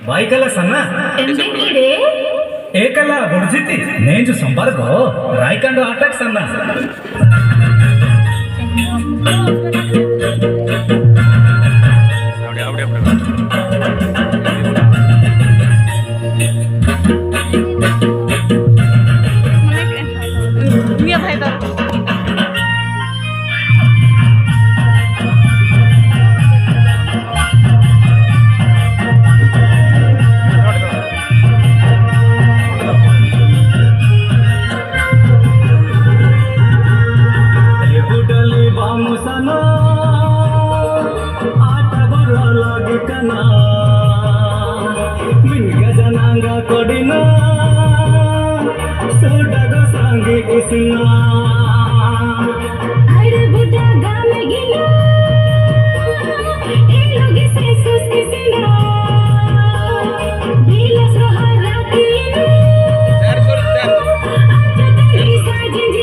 ಬಾಯ್ಕಲ್ಲ ಸಣ್ಣ ಎಂದಿಗಿದೆ ಏಕಲ್ಲ ಬುಡ್ಜಿತಿ ನೇಂಜು ಸಂಪರ್ಕ ರಾಯ್ಕಂಡು ಆಟಕ್ ಸಣ್ಣ Mia bhai da बुडले बामुसना आट बर लगे कना मिन गजनांगा कोडिना सोडग सांगे किसना अरे बुड्ढा गाम गिना ए लोगे से सुस किसना ढीला सुहारा किना आगे साजिना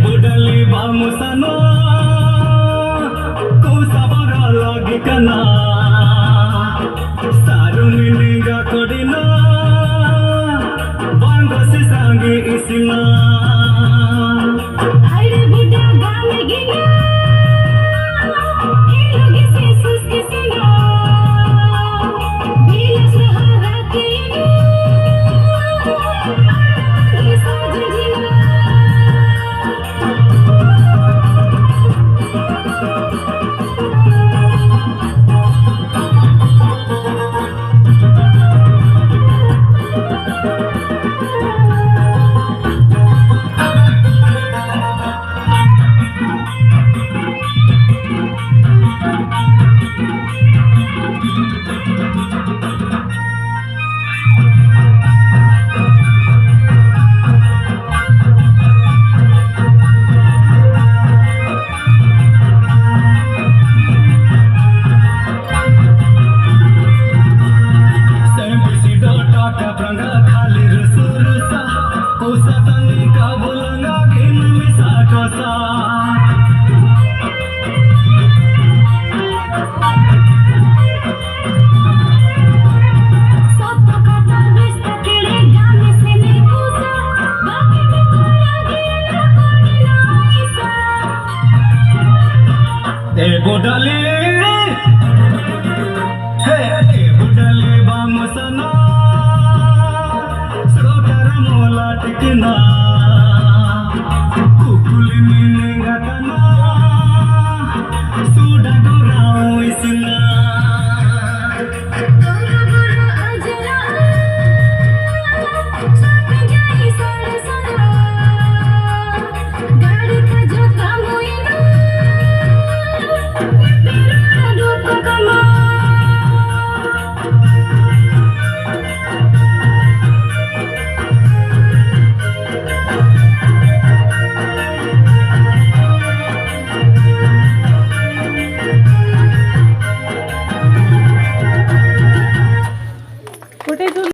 बुडली बामुसना को सबर लगे कना सारू निगा कोडिना बांगो से सांगे इसना अरे बुड्ढा गाम गिना ए लोगे से सुस किसना ढीला सुहारा किना आगे साजिना बुडले बामुसना सोकर मोला टिकना